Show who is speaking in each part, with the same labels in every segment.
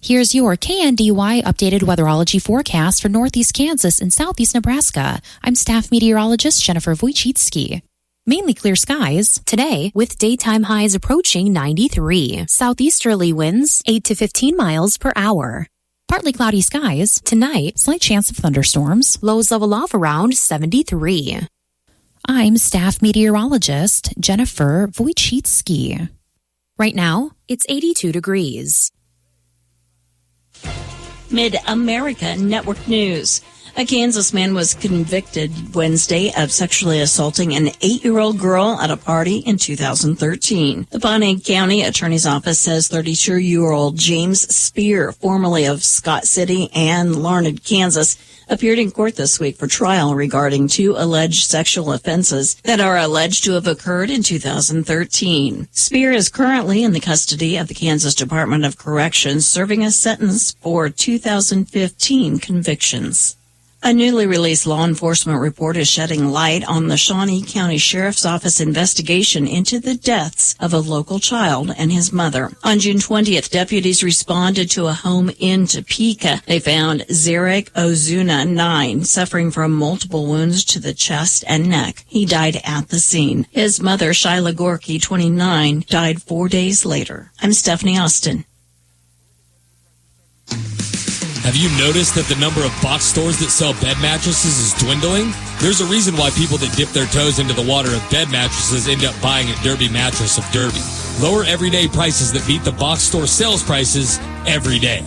Speaker 1: Here's your KNDY updated weatherology forecast for northeast Kansas and southeast Nebraska. I'm staff meteorologist Jennifer Wojcicki. Mainly clear skies today with daytime highs approaching 93. Southeasterly winds 8 to 15 miles per hour. Partly cloudy skies tonight, slight chance of thunderstorms, lows level off around 73. I'm staff meteorologist Jennifer Wojcicki. Right now, it's 82 degrees.
Speaker 2: Mid-America Network News. A Kansas man was convicted Wednesday of sexually assaulting an 8-year-old girl at a party in 2013. The Pawnee County Attorney's Office says 32-year-old James Spear, formerly of Scott City and Larned, Kansas, appeared in court this week for trial regarding 2 alleged sexual offenses that are alleged to have occurred in 2013. Spear is currently in the custody of the Kansas Department of Corrections, serving a sentence for 2015 convictions. A newly released law enforcement report is shedding light on the Shawnee County Sheriff's Office investigation into the deaths of a local child and his mother. On June 20th, deputies responded to a home in Topeka. They found Zarek Ozuna, 9, suffering from multiple wounds to the chest and neck. He died at the scene. His mother, Shyla Gorky, 29, died 4 days later. I'm Stephanie Austin.
Speaker 3: Have you noticed that the number of box stores that sell bed mattresses is dwindling? There's a reason why people that dip their toes into the water of bed mattresses end up buying a Derby mattress of Derby. Lower everyday prices that beat the box store sales prices every day.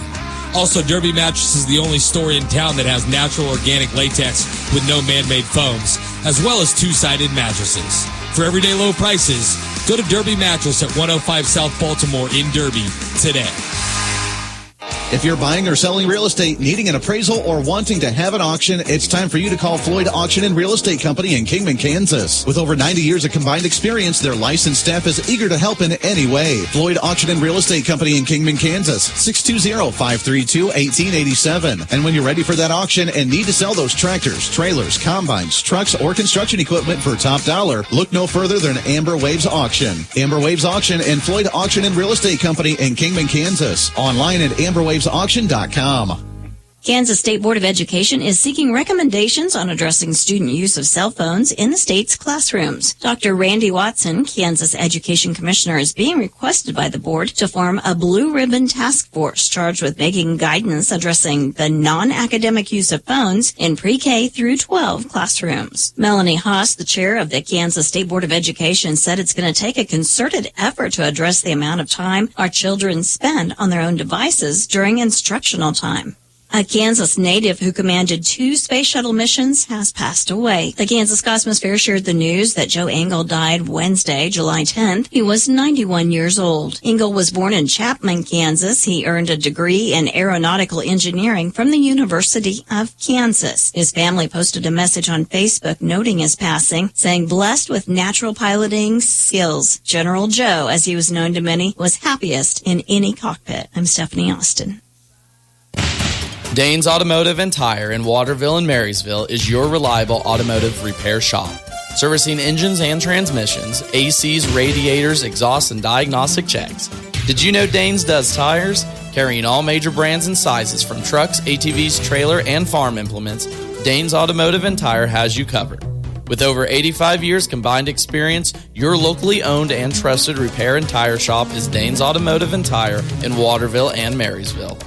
Speaker 3: Also, Derby Mattress is the only store in town that has natural organic latex with no man-made foams, as well as 2-sided mattresses. For everyday low prices, go to Derby Mattress at 105 South Baltimore in Derby today.
Speaker 4: If you're buying or selling real estate, needing an appraisal, or wanting to have an auction, it's time for you to call Floyd Auction and Real Estate Company in Kingman, Kansas. With over 90 years of combined experience, their licensed staff is eager to help in any way. Floyd Auction and Real Estate Company in Kingman, Kansas, 620-532-1887. And when you're ready for that auction and need to sell those tractors, trailers, combines, trucks, or construction equipment for top dollar, look no further than Amber Waves Auction. Amber Waves Auction and Floyd Auction and Real Estate Company in Kingman, Kansas. Online at amberwavesauction.com.
Speaker 2: Kansas State Board of Education is seeking recommendations on addressing student use of cell phones in the state's classrooms. Dr. Randy Watson, Kansas Education Commissioner, is being requested by the board to form a blue ribbon task force charged with making guidance addressing the non-academic use of phones in pre-K through 12 classrooms. Melanie Haas, the chair of the Kansas State Board of Education, said it's going to take a concerted effort to address the amount of time our children spend on their own devices during instructional time. A Kansas native who commanded 2 space shuttle missions has passed away. The Kansas Cosmosphere shared the news that Joe Engel died Wednesday, July 10th. He was 91 years old. Engel was born in Chapman, Kansas. He earned a degree in aeronautical engineering from the University of Kansas. His family posted a message on Facebook noting his passing, saying, "Blessed with natural piloting skills, General Joe, as he was known to many, was happiest in any cockpit." I'm Stephanie Austin.
Speaker 5: Dane's Automotive and Tire in Waterville and Marysville is your reliable automotive repair shop. Servicing engines and transmissions, ACs, radiators, exhaust, and diagnostic checks. Did you know Dane's does tires? Carrying all major brands and sizes from trucks, ATVs, trailer, and farm implements, Dane's Automotive and Tire has you covered. With over 85 years combined experience, your locally owned and trusted repair and tire shop is Dane's Automotive and Tire in Waterville and Marysville.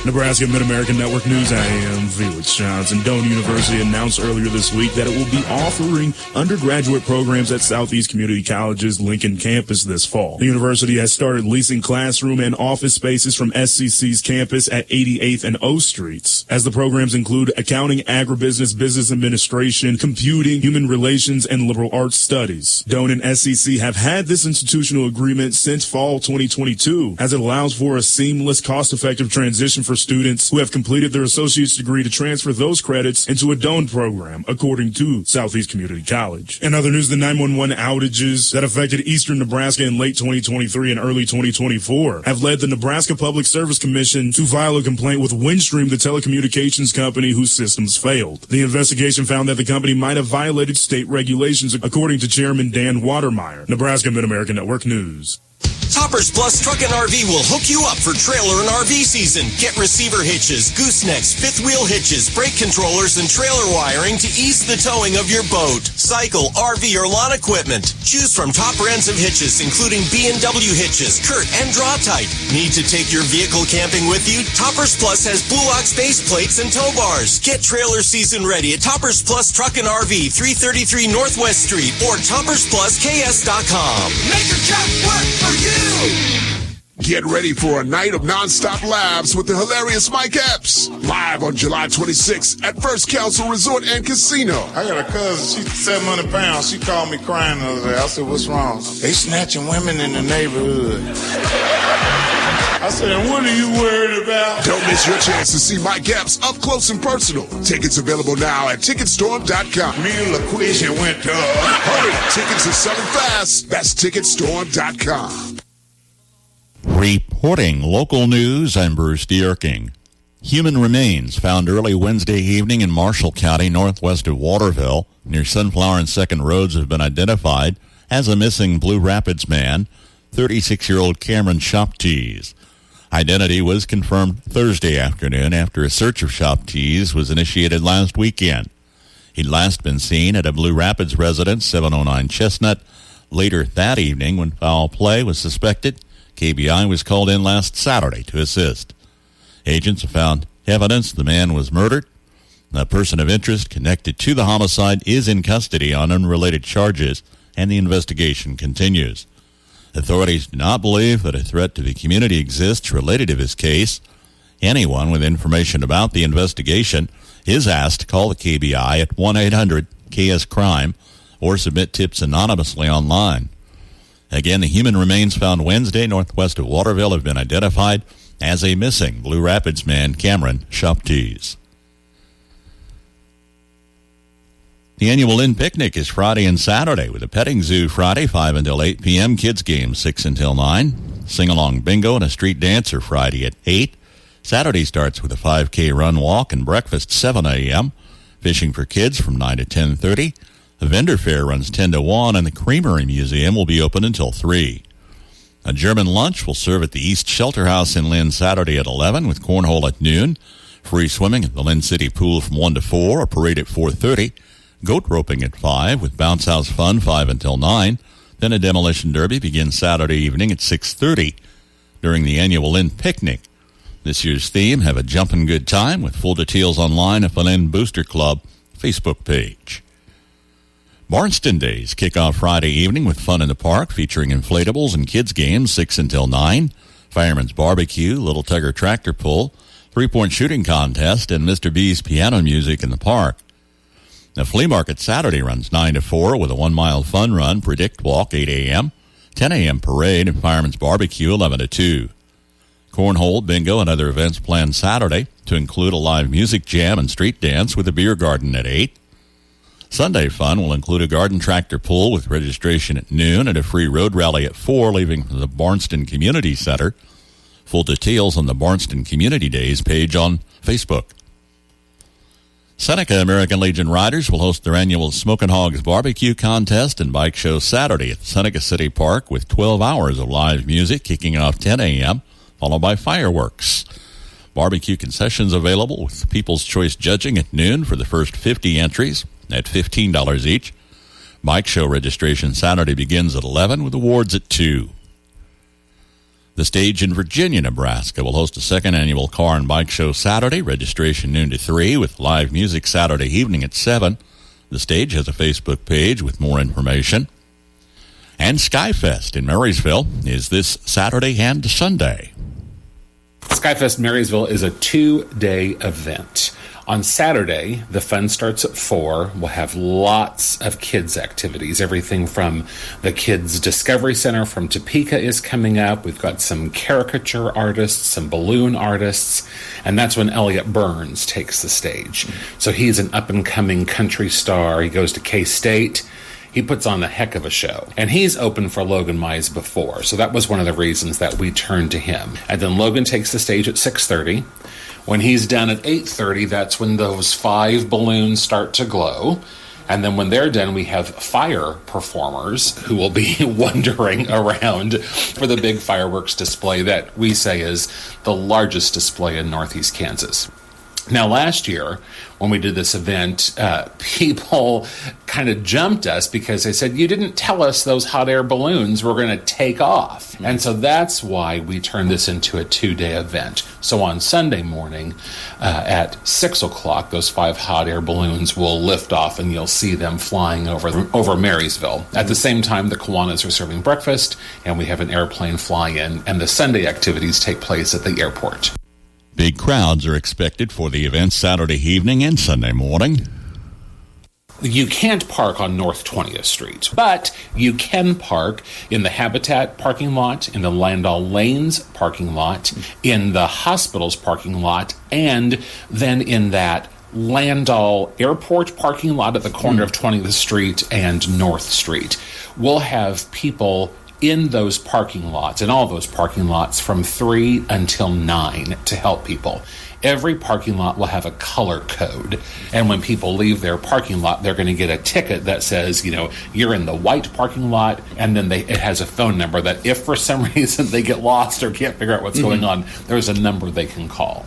Speaker 6: Nebraska Mid-American Network News, I am Felix Johnson. Doane University announced earlier this week that it will be offering undergraduate programs at Southeast Community College's Lincoln campus this fall. The university has started leasing classroom and office spaces from SCC's campus at 88th and O Streets, as the programs include accounting, agribusiness, business administration, computing, human relations, and liberal arts studies. Doane and SCC have had this institutional agreement since fall 2022, as it allows for a seamless, cost-effective transition for for students who have completed their associate's degree to transfer those credits into a DONE program, according to Southeast Community College. In other news, the 911 outages that affected eastern Nebraska in late 2023 and early 2024 have led the Nebraska Public Service Commission to file a complaint with Windstream, the telecommunications company whose systems failed. The investigation found that the company might have violated state regulations, according to Chairman Dan Watermeyer. Nebraska Mid-American Network News.
Speaker 7: Toppers Plus Truck and RV will hook you up for trailer and RV season. Get receiver hitches, goosenecks, fifth wheel hitches, brake controllers, and trailer wiring to ease the towing of your boat, cycle, RV, or lawn equipment. Choose from top brands of hitches, including B&W hitches, Kurt, and Draw-Tite. Need to take your vehicle camping with you? Toppers Plus has Blue Ox base plates and tow bars. Get trailer season ready at Toppers Plus Truck and RV, 333 Northwest Street, or toppersplusks.com. Make your truck work for you!
Speaker 8: Get ready for a night of nonstop laughs with the hilarious Mike Epps. Live on July 26th at First Council Resort and Casino.
Speaker 9: I got a cousin, she's 700 pounds. She called me crying the other day. I said, what's wrong? They snatching women in the neighborhood. I said, what are you worried about?
Speaker 8: Don't miss your chance to see Mike Epps up close and personal. Tickets available now at Ticketstorm.com.
Speaker 9: Me and LaQuisha went to...
Speaker 8: Hurry, tickets are selling fast. That's Ticketstorm.com.
Speaker 10: Reporting local news, I'm Bruce Dierking. Human remains found early Wednesday evening in Marshall County, northwest of Waterville, near Sunflower and 2nd Roads, have been identified as a missing Blue Rapids man, 36-year-old Cameron Shoptease. Identity was confirmed Thursday afternoon after a search of Shoptease was initiated last weekend. He'd last been seen at a Blue Rapids residence, 709 Chestnut. Later that evening, when foul play was suspected, KBI was called in last Saturday to assist. Agents have found evidence the man was murdered. A person of interest connected to the homicide is in custody on unrelated charges, and the investigation continues. Authorities do not believe that a threat to the community exists related to this case. Anyone with information about the investigation is asked to call the KBI at 1-800-KS-CRIME or submit tips anonymously online. Again, the human remains found Wednesday northwest of Waterville have been identified as a missing Blue Rapids man, Cameron Shoptease. The annual Inn Picnic is Friday and Saturday with a petting zoo Friday, 5 until 8 p.m., kids games 6 until 9, sing-along bingo and a street dancer Friday at 8. Saturday starts with a 5K run, walk, and breakfast 7 a.m., fishing for kids from 9 to 10:30. The vendor fair runs 10 to 1, and the Creamery Museum will be open until 3. A German lunch will serve at the East Shelter House in Lynn Saturday at 11 with cornhole at noon. Free swimming at the Lynn City Pool from 1 to 4, a parade at 4:30. Goat roping at 5 with bounce house fun 5 until 9. Then a demolition derby begins Saturday evening at 6:30 during the annual Lynn Picnic. This year's theme, have a jumpin' good time, with full details online at the Lynn Booster Club Facebook page. Barnston Days kick off Friday evening with fun in the park featuring inflatables and kids games 6 until 9, Fireman's Barbecue, Little Tugger Tractor Pull, 3-point shooting contest, and Mr. B's piano music in the park. The flea market Saturday runs 9 to 4 with a 1-mile fun run, Predict Walk 8 a.m., 10 a.m. parade, and Fireman's Barbecue 11 to 2. Cornhole, bingo, and other events planned Saturday to include a live music jam and street dance with a beer garden at 8. Sunday fun will include a garden tractor pull with registration at noon and a free road rally at 4 leaving from the Barnston Community Center. Full details on the Barnston Community Days page on Facebook. Seneca American Legion Riders will host their annual Smokin' Hogs Barbecue Contest and Bike Show Saturday at Seneca City Park with 12 hours of live music kicking off 10 a.m., followed by fireworks. Barbecue concessions available with People's Choice Judging at noon for the first 50 entries at $15 each. Bike Show registration Saturday begins at 11 with awards at 2. The stage in Virginia, Nebraska will host a second annual Car and Bike Show Saturday, registration noon to 3 with live music Saturday evening at 7. The stage has a Facebook page with more information. And Skyfest in Marysville is this Saturday and Sunday.
Speaker 11: Skyfest Marysville is a 2-day event. On Saturday, the fun starts at 4. We'll have lots of kids' activities. Everything from the Kids Discovery Center from Topeka is coming up. We've got some caricature artists, some balloon artists, and that's when Elliot Burns takes the stage. So he's an up-and-coming country star. He goes to K-State. He puts on a heck of a show. And he's opened for Logan Mize before, so that was one of the reasons that we turned to him. And then Logan takes the stage at 6:30. When he's done at 8:30, that's when those 5 balloons start to glow. And then when they're done, we have fire performers who will be wandering around for the big fireworks display that we say is the largest display in Northeast Kansas. Now, last year, when we did this event, people kind of jumped us because they said, you didn't tell us those hot air balloons were going to take off. And so that's why we turned this into a 2-day event. So on Sunday morning at 6 o'clock, those 5 hot air balloons will lift off and you'll see them flying over Marysville. At the same time, the Kiwanis are serving breakfast and we have an airplane fly in, and the Sunday activities take place at the airport.
Speaker 10: Big crowds are expected for the event Saturday evening and Sunday morning.
Speaker 11: You can't park on North 20th Street, but you can park in the Habitat parking lot, in the Landau Lanes parking lot, in the hospital's parking lot, and then in that Landau Airport parking lot at the corner of 20th Street and North Street. We'll have people in those parking lots, in all those parking lots, from 3 until 9 to help people. Every parking lot will have a color code, and when people leave their parking lot, they're going to get a ticket that says, you're in the white parking lot, and then it has a phone number that if for some reason they get lost or can't figure out what's going on, there's a number they can call.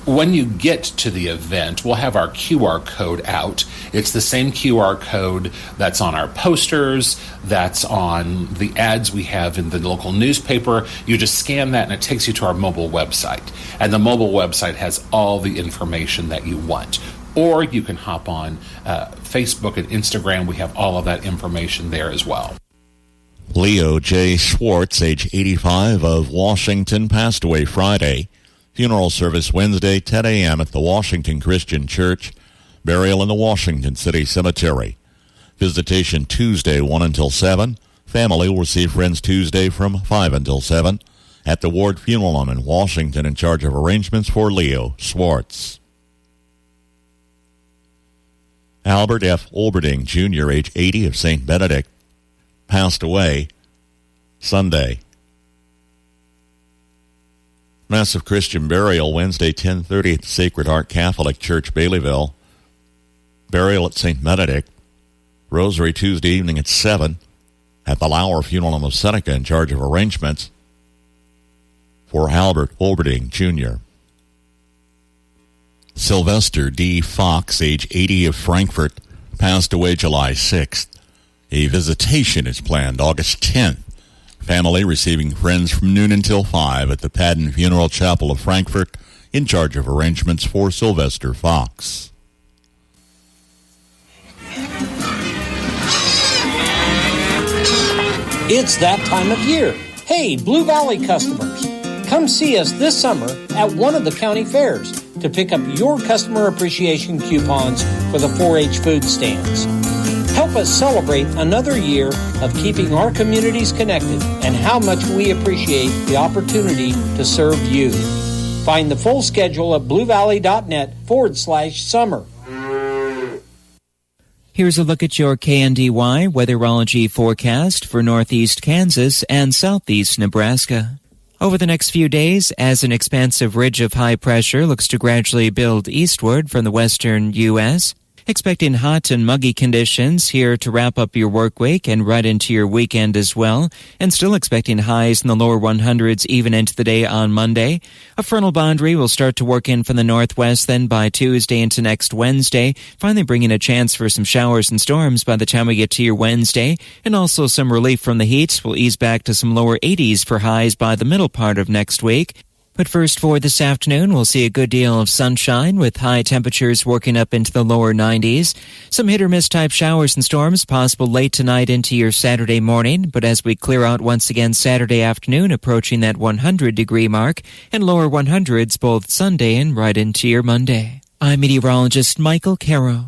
Speaker 11: When you get to the event, we'll have our QR code out. It's the same QR code that's on our posters, that's on the ads we have in the local newspaper. You just scan that and it takes you to our mobile website. And the mobile website has all the information that you want. Or you can hop on Facebook and Instagram. We have all of that information there as well.
Speaker 10: Leo J. Schwartz, age 85, of Washington, passed away Friday. Funeral service Wednesday, 10 a.m. at the Washington Christian Church. Burial in the Washington City Cemetery. Visitation Tuesday, 1 until 7. Family will receive friends Tuesday from 5 until 7. At the Ward Funeral Home in Washington, in charge of arrangements for Leo Schwartz. Albert F. Olberding, Jr., age 80, of St. Benedict, passed away Sunday. Massive Christian burial Wednesday, 10:30 at the Sacred Heart Catholic Church, Baileyville. Burial at St. Benedict. Rosary Tuesday evening at 7 at the Lauer Funeral Home of Seneca, in charge of arrangements for Albert Olberding, Jr. Sylvester D. Fox, age 80, of Frankfort, passed away July 6th. A visitation is planned August 10th. Family receiving friends from noon until 5 at the Padden Funeral Chapel of Frankfort, in charge of arrangements for Sylvester Fox.
Speaker 12: It's that time of year. Hey, Blue Valley customers, come see us this summer at one of the county fairs to pick up your customer appreciation coupons for the 4-H food stands. Help us celebrate another year of keeping our communities connected and how much we appreciate the opportunity to serve you. Find the full schedule at bluevalley.net/summer.
Speaker 13: Here's a look at your KNDY weatherology forecast for northeast Kansas and southeast Nebraska. Over the next few days, as an expansive ridge of high pressure looks to gradually build eastward from the western U.S., expecting hot and muggy conditions here to wrap up your work week and right into your weekend as well, and still expecting highs in the lower 100s even into the day on Monday. A frontal boundary will start to work in from the northwest then by Tuesday into next Wednesday, finally bringing a chance for some showers and storms by the time we get to your Wednesday, and also some relief from the heat. We'll ease back to some lower 80s for highs by the middle part of next week. But first, for this afternoon, we'll see a good deal of sunshine with high temperatures working up into the lower 90s. Some hit-or-miss type showers and storms possible late tonight into your Saturday morning, but as we clear out once again Saturday afternoon, approaching that 100-degree mark, and lower 100s both Sunday and right into your Monday. I'm meteorologist Michael Caro.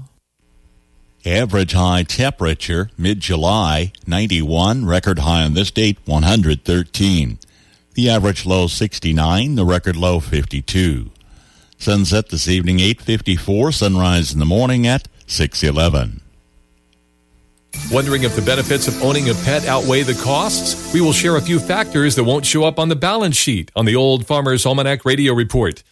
Speaker 10: Average high temperature, mid-July, 91. Record high on this date, 113. The average low, 69. The record low, 52. Sunset this evening, 8:54. Sunrise in the morning at 6:11.
Speaker 14: Wondering if the benefits of owning a pet outweigh the costs? We will share a few factors that won't show up on the balance sheet on the Old Farmer's Almanac Radio Report.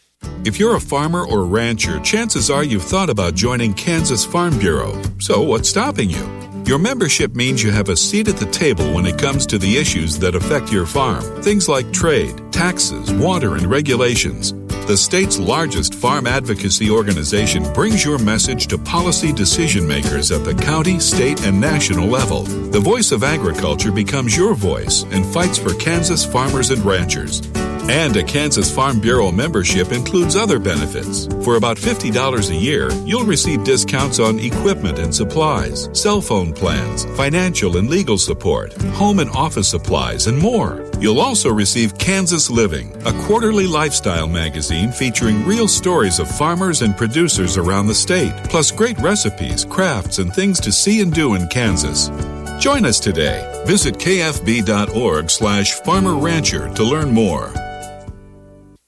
Speaker 15: If you're a farmer or rancher, chances are you've thought about joining Kansas Farm Bureau. So what's stopping you? Your membership means you have a seat at the table when it comes to the issues that affect your farm. Things like trade, taxes, water, and regulations. The state's largest farm advocacy organization brings your message to policy decision makers at the county, state, and national level. The voice of agriculture becomes your voice and fights for Kansas farmers and ranchers. And a Kansas Farm Bureau membership includes other benefits. For about $50 a year, you'll receive discounts on equipment and supplies, cell phone plans, financial and legal support, home and office supplies, and more. You'll also receive Kansas Living, a quarterly lifestyle magazine featuring real stories of farmers and producers around the state, plus great recipes, crafts, and things to see and do in Kansas. Join us today. Visit kfb.org/farmer-rancher to learn more.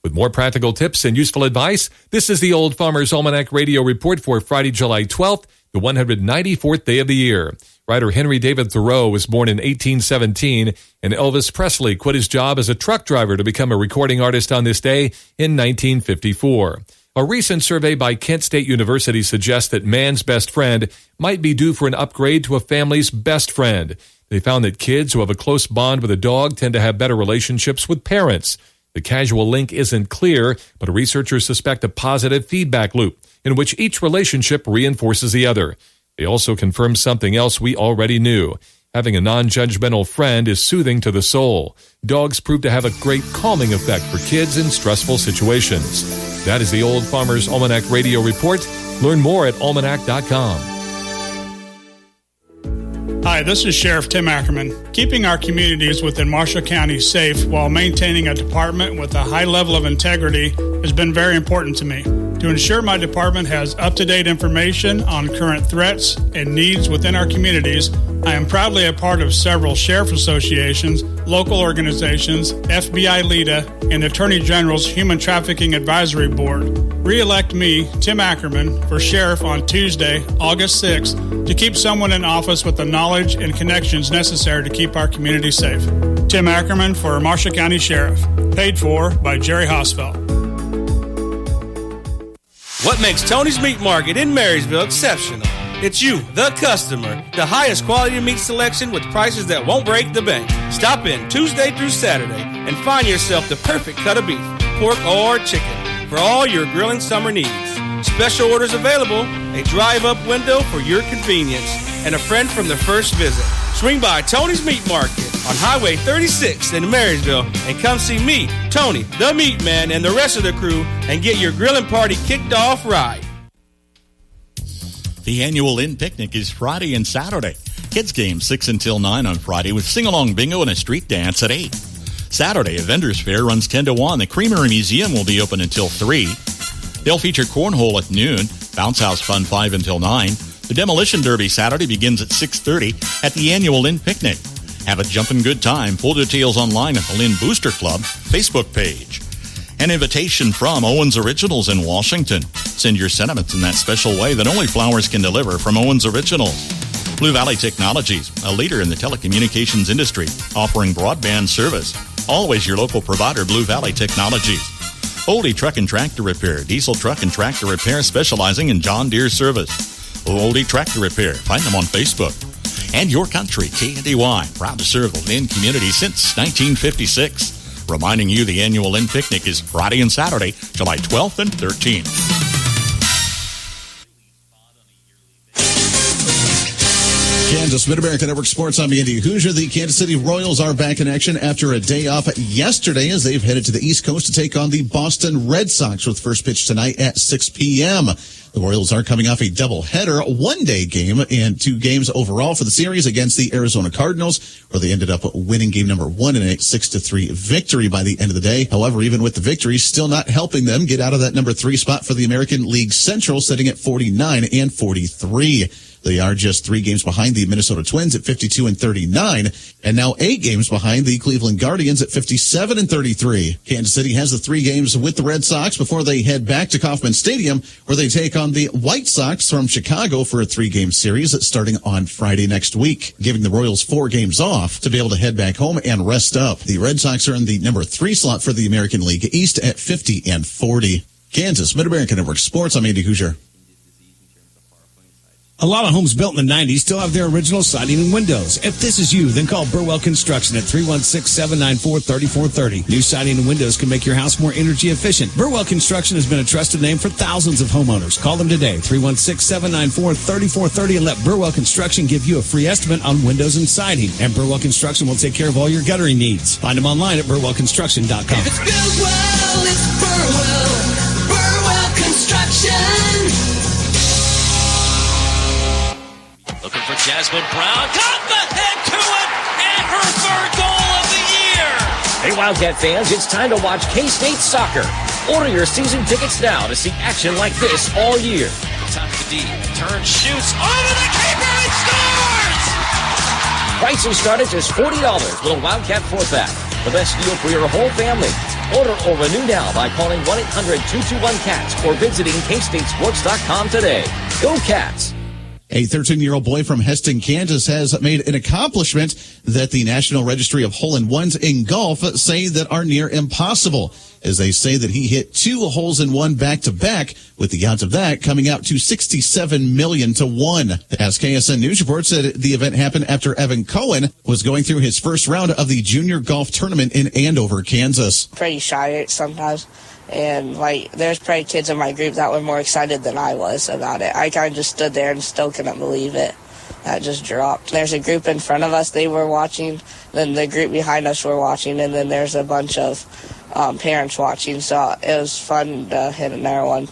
Speaker 14: With more practical tips and useful advice, this is the Old Farmer's Almanac Radio Report for Friday, July 12th, the 194th day of the year. Writer Henry David Thoreau was born in 1817, and Elvis Presley quit his job as a truck driver to become a recording artist on this day in 1954. A recent survey by Kent State University suggests that man's best friend might be due for an upgrade to a family's best friend. They found that kids who have a close bond with a dog tend to have better relationships with parents. The causal link isn't clear, but researchers suspect a positive feedback loop in which each relationship reinforces the other. They also confirm something else we already knew. Having a non-judgmental friend is soothing to the soul. Dogs prove to have a great calming effect for kids in stressful situations. That is the Old Farmer's Almanac Radio Report. Learn more at almanac.com.
Speaker 16: Hi, this is Sheriff Tim Ackerman. Keeping our communities within Marshall County safe while maintaining a department with a high level of integrity has been very important to me. To ensure my department has up-to-date information on current threats and needs within our communities, I am proudly a part of several sheriff associations, local organizations, FBI LEDA, and Attorney General's Human Trafficking Advisory Board. Re-elect me, Tim Ackerman, for sheriff on Tuesday, August 6th, to keep someone in office with the knowledge and connections necessary to keep our community safe. Tim Ackerman for Marshall County Sheriff. Paid for by Jerry Hosfeld.
Speaker 17: What makes Tony's Meat Market in Marysville exceptional? It's you, the customer. The highest quality meat selection with prices that won't break the bank. Stop in Tuesday through Saturday and find yourself the perfect cut of beef, pork, or chicken for all your grilling summer needs. Special orders available, a drive-up window for your convenience, and a friend from the first visit. Swing by Tony's Meat Market on Highway 36 in Marysville and come see me, Tony, the Meat Man, and the rest of the crew and get your grilling party kicked off right.
Speaker 10: The annual Inn Picnic is Friday and Saturday. Kids game 6 until 9 on Friday with sing-along bingo and a street dance at 8. Saturday, a vendor's fair runs 10 to 1. The Creamery Museum will be open until 3. They'll feature cornhole at noon, bounce house fun 5 until 9. The Demolition Derby Saturday begins at 6:30 at the annual Lynn Picnic. Have a jumpin' good time. Full details online at the Lynn Booster Club Facebook page. An invitation from Owens Originals in Washington. Send your sentiments in that special way that only flowers can deliver from Owens Originals. Blue Valley Technologies, a leader in the telecommunications industry, offering broadband service. Always your local provider, Blue Valley Technologies. Oldie Truck and Tractor Repair, diesel truck and tractor repair specializing in John Deere service. Oldie Tractor Repair, find them on Facebook. And Your Country, KNDY, proud to serve the Lynn community since 1956. Reminding you the annual Lynn Picnic is Friday and Saturday, July 12th and 13th.
Speaker 4: Kansas Mid-America Network Sports. I'm Andy Hoosier. The Kansas City Royals are back in action after a day off yesterday as they've headed to the East Coast to take on the Boston Red Sox with first pitch tonight at 6 p.m. The Royals are coming off a doubleheader, one-day game and 2 games overall for the series against the Arizona Cardinals, where they ended up winning game number 1 in a 6-3 victory by the end of the day. However, even with the victory, still not helping them get out of that number 3 spot for the American League Central, sitting at 49 and 43. They are just 3 games behind the Minnesota Twins at 52 and 39, and now 8 games behind the Cleveland Guardians at 57 and 33. Kansas City has the 3 games with the Red Sox before they head back to Kauffman Stadium, where they take on the White Sox from Chicago for a 3-game series starting on Friday next week, giving the Royals 4 games off to be able to head back home and rest up. The Red Sox are in the number 3 slot for the American League East at 50 and 40. Kansas Mid-America Network Sports. I'm Andy Hoosier.
Speaker 18: A lot of homes built in the 90s still have their original siding and windows. If this is you, then call Burwell Construction at 316-794-3430. New siding and windows can make your house more energy efficient. Burwell Construction has been a trusted name for thousands of homeowners. Call them today, 316-794-3430, and let Burwell Construction give you a free estimate on windows and siding. And Burwell Construction will take care of all your guttering needs. Find them online at burwellconstruction.com.
Speaker 19: If it's Burwell, it's Burwell. Burwell Construction.
Speaker 20: Looking for Jasmine Brown. Got the head to it, and her 3rd goal of the year.
Speaker 21: Hey, Wildcat fans, it's time to watch K-State soccer. Order your season tickets now to see action like this all year.
Speaker 20: Top of the D. Turn, shoots, over the keeper, and scores!
Speaker 21: Prices start at just $40 with a Wildcat 4-pack. The best deal for your whole family. Order or renew now by calling 1-800-221-CATS or visiting KStateSports.com today. Go Cats!
Speaker 4: A 13-year-old boy from Heston, Kansas has made an accomplishment that the National Registry of Hole-in-Ones in golf say that are near impossible, as they say that he hit 2 holes-in-one back-to-back, with the odds of that coming out to 67 million to 1. As KSN News Report said, the event happened after Evan Cohen was going through his first round of the junior golf tournament in Andover, Kansas.
Speaker 22: Pretty shy sometimes. And, there's probably kids in my group that were more excited than I was about it. I kind of just stood there and still couldn't believe it. That just dropped. There's a group in front of us, they were watching, then the group behind us were watching, and then there's a bunch of parents watching. So it was fun to hit another one.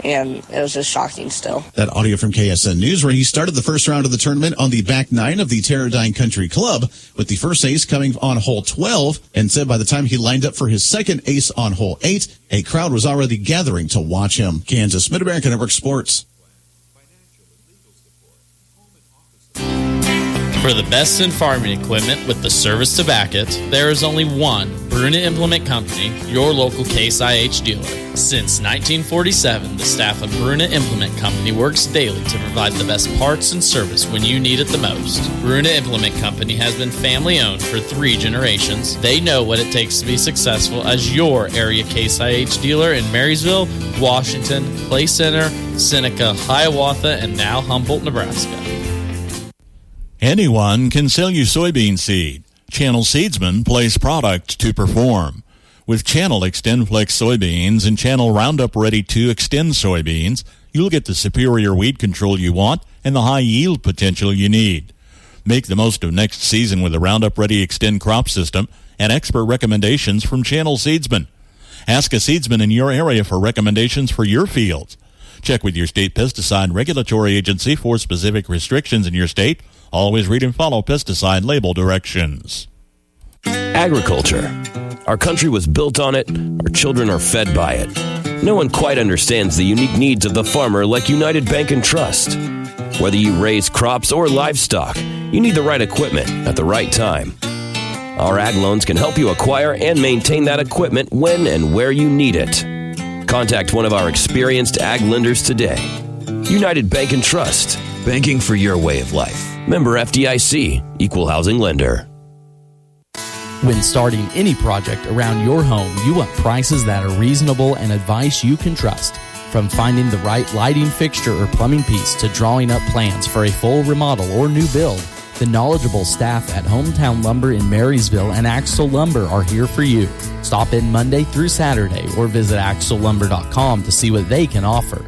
Speaker 22: And it was just shocking still.
Speaker 4: That audio from KSN News, where he started the first round of the tournament on the back 9 of the Teradyne Country Club, with the first ace coming on hole 12, and said by the time he lined up for his second ace on hole 8, a crowd was already gathering to watch him. Kansas Mid-America Network Sports.
Speaker 5: For the best in farming equipment with the service to back it, there is only one Bruna Implement Company, your local Case IH dealer. Since 1947, the staff of Bruna Implement Company works daily to provide the best parts and service when you need it the most. Bruna Implement Company has been family-owned for 3 generations. They know what it takes to be successful as your area Case IH dealer in Marysville, Washington, Clay Center, Seneca, Hiawatha, and now Humboldt, Nebraska.
Speaker 10: Anyone can sell you soybean seed. Channel Seedsmen place product to perform. With Channel XtendFlex soybeans and Channel Roundup Ready 2 Xtend soybeans, you'll get the superior weed control you want and the high yield potential you need. Make the most of next season with the Roundup Ready Xtend crop system and expert recommendations from Channel Seedsmen. Ask a seedsman in your area for recommendations for your fields. Check with your state pesticide regulatory agency for specific restrictions in your state. Always read and follow pesticide label directions.
Speaker 23: Agriculture. Our country was built on it. Our children are fed by it. No one quite understands the unique needs of the farmer like United Bank and Trust. Whether you raise crops or livestock, you need the right equipment at the right time. Our ag loans can help you acquire and maintain that equipment when and where you need it. Contact one of our experienced ag lenders today. United Bank and Trust. Banking for your way of life. Member FDIC, Equal Housing Lender.
Speaker 24: When starting any project around your home, you want prices that are reasonable and advice you can trust. From finding the right lighting fixture or plumbing piece to drawing up plans for a full remodel or new build, the knowledgeable staff at Hometown Lumber in Marysville and Axel Lumber are here for you. Stop in Monday through Saturday or visit axellumber.com to see what they can offer.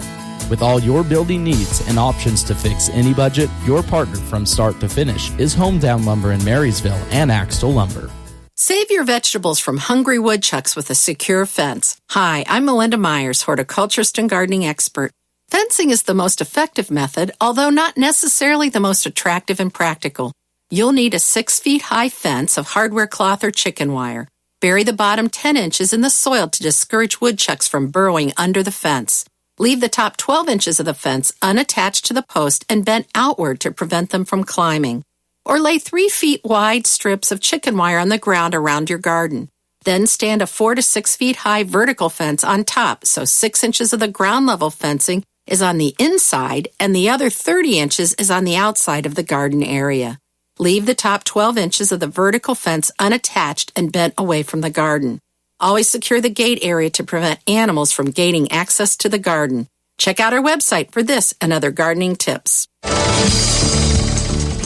Speaker 24: With all your building needs and options to fix any budget, your partner from start to finish is Hometown Lumber in Marysville and Axtell Lumber.
Speaker 1: Save your vegetables from hungry woodchucks with a secure fence. Hi, I'm Melinda Myers, horticulturist and gardening expert. Fencing is the most effective method, although not necessarily the most attractive and practical. You'll need a 6-feet-high fence of hardware cloth or chicken wire. Bury the bottom 10 inches in the soil to discourage woodchucks from burrowing under the fence. Leave the top 12 inches of the fence unattached to the post and bent outward to prevent them from climbing. Or lay 3 feet wide strips of chicken wire on the ground around your garden. Then stand a 4 to 6 feet high vertical fence on top, so 6 inches of the ground level fencing is on the inside and the other 30 inches is on the outside of the garden area. Leave the top 12 inches of the vertical fence unattached and bent away from the garden. Always secure the gate area to prevent animals from gaining access to the garden. Check out our website for this and other gardening tips.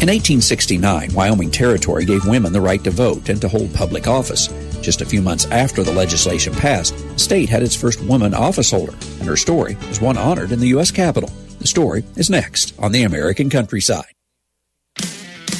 Speaker 2: In 1869, Wyoming Territory gave women the right to vote and to hold public office. Just a few months after the legislation passed, the state had its first woman office holder, and her story is one honored in the U.S. Capitol. The story is next on the American Countryside.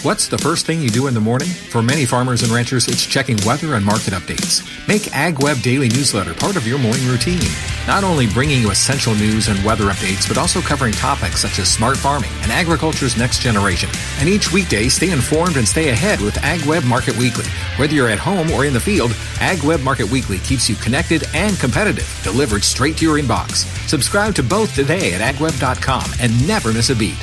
Speaker 3: What's the first thing you do in the morning? For many farmers and ranchers, it's checking weather and market updates. Make AgWeb Daily Newsletter part of your morning routine. Not only bringing you essential news and weather updates, but also covering topics such as smart farming and agriculture's next generation. And each weekday, stay informed and stay ahead with AgWeb Market Weekly. Whether you're at home or in the field, AgWeb Market Weekly keeps you connected and competitive, delivered straight to your inbox. Subscribe to both today at agweb.com and never miss a beat.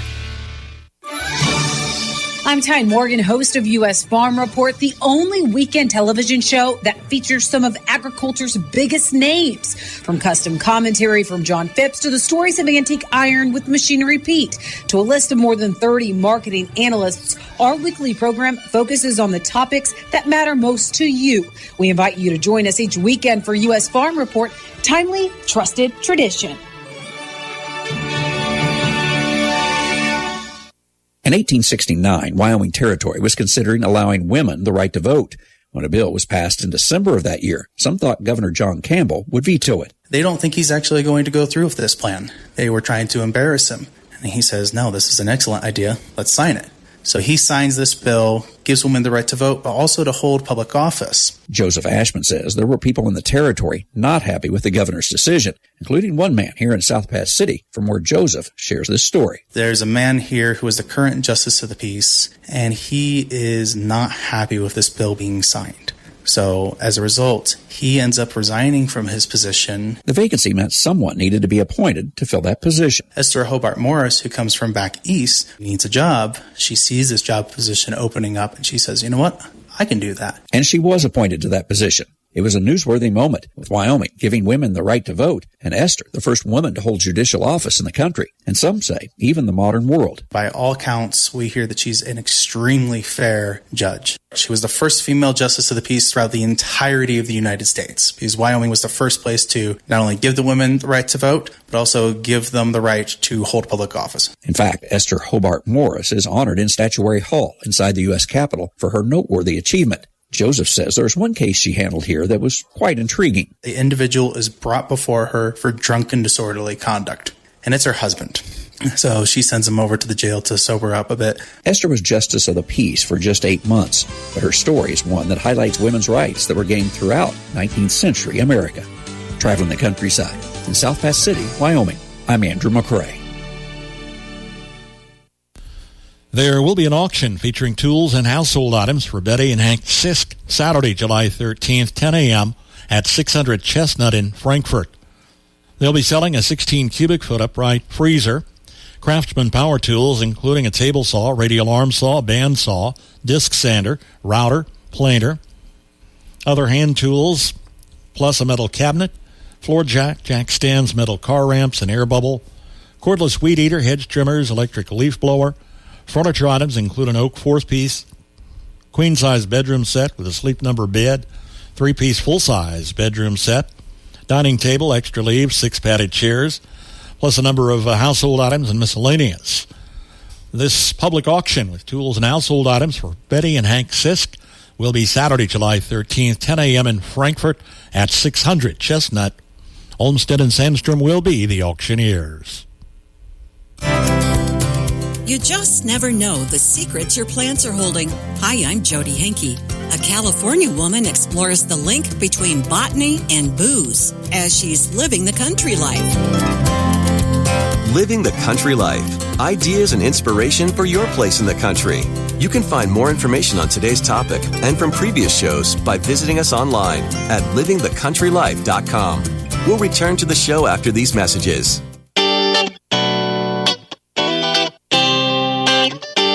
Speaker 6: I'm Tyne Morgan, host of U.S. Farm Report, the only weekend television show that features some of agriculture's biggest names. From custom commentary from John Phipps to the stories of antique iron with Machinery Pete to a list of more than 30 marketing analysts, our weekly program focuses on the topics that matter most to you. We invite you to join us each weekend for U.S. Farm Report, timely, trusted tradition.
Speaker 2: In 1869, Wyoming Territory was considering allowing women the right to vote. When a bill was passed in December of that year, some thought Governor John Campbell would veto it.
Speaker 25: They don't think he's actually going to go through with this plan. They were trying to embarrass him. And he says, no, this is an excellent idea. Let's sign it. So he signs this bill, gives women the right to vote, but also to hold public office.
Speaker 2: Joseph Ashman says there were people in the territory not happy with the governor's decision, including one man here in South Pass City, from where Joseph shares this story.
Speaker 25: There's a man here who is the current justice of the peace, and he is not happy with this bill being signed. So, as a result, he ends up resigning from his position.
Speaker 2: The vacancy meant someone needed to be appointed to fill that position.
Speaker 25: Esther Hobart Morris, who comes from back east, needs a job. She sees this job position opening up, and she says, you know what? I can do that.
Speaker 2: And she was appointed to that position. It was a newsworthy moment, with Wyoming giving women the right to vote, and Esther, the first woman to hold judicial office in the country, and some say even the modern world.
Speaker 25: By all counts, we hear that she's an extremely fair judge. She was the first female justice of the peace throughout the entirety of the United States, because Wyoming was the first place to not only give the women the right to vote, but also give them the right to hold public office.
Speaker 2: In fact, Esther Hobart Morris is honored in Statuary Hall inside the U.S. Capitol for her noteworthy achievement. Joseph says there's one case she handled here that was quite intriguing.
Speaker 25: The individual is brought before her for drunken disorderly conduct, and it's her husband. So she sends him over to the jail to sober up a bit.
Speaker 2: Esther was Justice of the Peace for just 8 months, but her story is one that highlights women's rights that were gained throughout 19th century America. Traveling the countryside in South Pass City, Wyoming, I'm Andrew McCrae.
Speaker 10: There will be an auction featuring tools and household items for Betty and Hank Sisk Saturday, July 13th, 10 a.m. at 600 Chestnut in Frankfort. They'll be selling a 16 cubic foot upright freezer, Craftsman power tools including a table saw, radial arm saw, band saw, disc sander, router, planer, other hand tools, plus a metal cabinet, floor jack, jack stands, metal car ramps, an air bubble, cordless weed eater, hedge trimmers, electric leaf blower. Furniture items include an oak 4-piece, queen-size bedroom set with a sleep number bed, 3-piece full-size bedroom set, dining table, extra leaves, 6 padded chairs, plus a number of household items and miscellaneous. This public auction with tools and household items for Betty and Hank Sisk will be Saturday, July 13th, 10 a.m. in Frankfort at 600 Chestnut. Olmsted and Sandstrom will be the auctioneers.
Speaker 7: You just never know the secrets your plants are holding. Hi, I'm Jody Henke. A California woman explores the link between botany and booze as she's living the country life.
Speaker 8: Living the Country Life. Ideas and inspiration for your place in the country. You can find more information on today's topic and from previous shows by visiting us online at livingthecountrylife.com. We'll return to the show after these messages.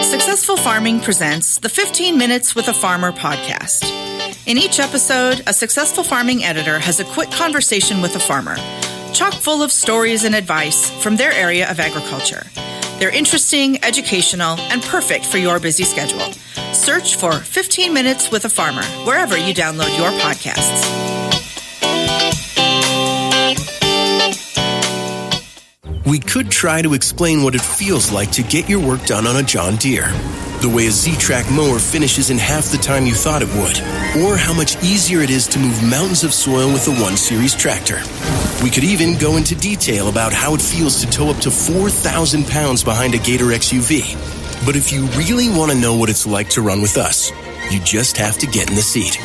Speaker 9: Successful Farming presents the 15 Minutes with a Farmer podcast. In each episode, a successful farming editor has a quick conversation with a farmer, chock full of stories and advice from their area of agriculture. They're interesting, educational, and perfect for your busy schedule. Search for 15 Minutes with a Farmer wherever you download your podcasts.
Speaker 11: We could try to explain what it feels like to get your work done on a John Deere. The way a Z-Track mower finishes in half the time you thought it would. Or how much easier it is to move mountains of soil with the 1 Series tractor. We could even go into detail about how it feels to tow up to 4,000 pounds behind a Gator XUV. But if you really want to know what it's like to run with us, you just have to get in the seat.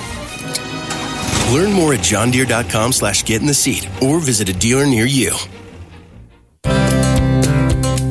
Speaker 11: Learn more at johndeere.com/get in the seat or visit a dealer near you.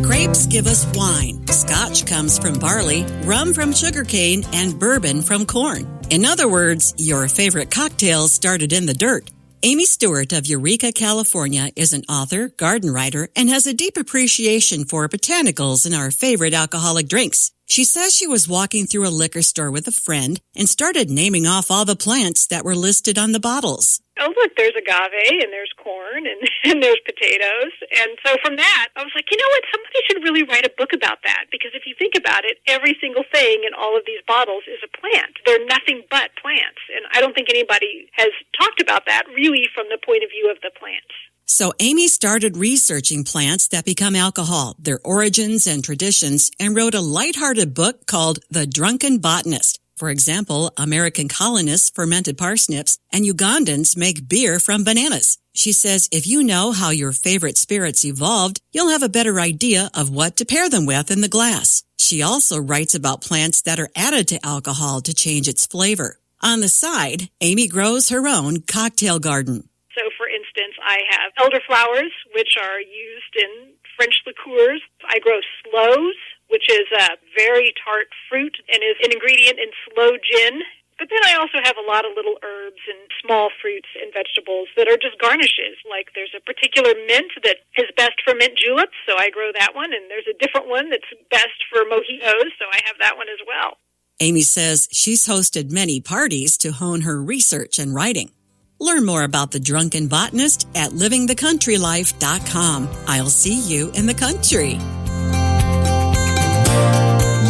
Speaker 7: Grapes give us wine, scotch comes from barley, rum from sugarcane, and bourbon from corn. In other words, your favorite cocktails started in the dirt. Amy Stewart of Eureka, California is an author, garden writer, and has a deep appreciation for botanicals in our favorite alcoholic drinks. She says she was walking through a liquor store with a friend and started naming off all the plants that were listed on the bottles.
Speaker 12: Oh, look, there's agave, and there's corn, and there's potatoes. And so from that, I was like, you know what, somebody should really write a book about that. Because if you think about it, every single thing in all of these bottles is a plant. They're nothing but plants. And I don't think anybody has talked about that really from the point of view of the plants.
Speaker 7: So Amy started researching plants that become alcohol, their origins and traditions, and wrote a lighthearted book called The Drunken Botanist. For example, American colonists fermented parsnips, and Ugandans make beer from bananas. She says if you know how your favorite spirits evolved, you'll have a better idea of what to pair them with in the glass. She also writes about plants that are added to alcohol to change its flavor. On the side, Amy grows her own cocktail garden.
Speaker 12: So, for instance, I have elderflowers, which are used in French liqueurs. I grow sloes, which is a very tart fruit and is an ingredient in sloe gin. But then I also have a lot of little herbs and small fruits and vegetables that are just garnishes. Like there's a particular mint that is best for mint juleps, so I grow that one. And there's a different one that's best for mojitos, so I have that one as well.
Speaker 7: Amy says she's hosted many parties to hone her research and writing. Learn more about The Drunken Botanist at livingthecountrylife.com. I'll see you in the country.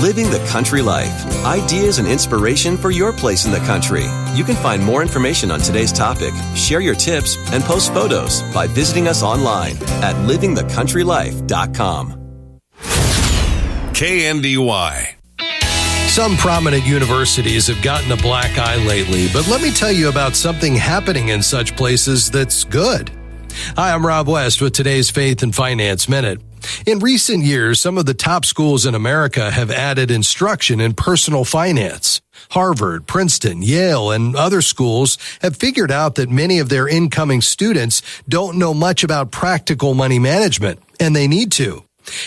Speaker 8: Living the Country Life. Ideas and inspiration for your place in the country. You can find more information on today's topic, share your tips, and post photos by visiting us online at livingthecountrylife.com.
Speaker 26: KNDY. Some prominent universities have gotten a black eye lately, but let me tell you about something happening in such places that's good. Hi, I'm Rob West with today's Faith and Finance Minute. In recent years, some of the top schools in America have added instruction in personal finance. Harvard, Princeton, Yale, and other schools have figured out that many of their incoming students don't know much about practical money management, and they need to.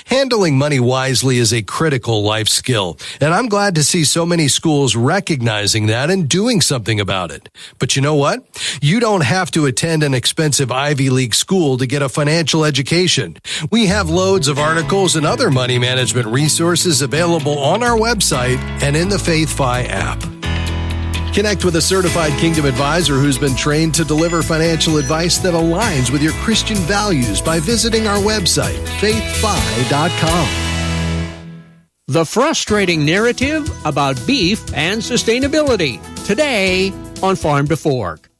Speaker 26: Handling money wisely is a critical life skill, and I'm glad to see so many schools recognizing that and doing something about it. But you know what? You don't have to attend an expensive Ivy League school to get a financial education. We have loads of articles and other money management resources available on our website and in the FaithFi app. Connect with a certified Kingdom advisor who's been trained to deliver financial advice that aligns with your Christian values by visiting our website, faithfi.com.
Speaker 27: The frustrating narrative about beef and sustainability. Today on Farm to Fork.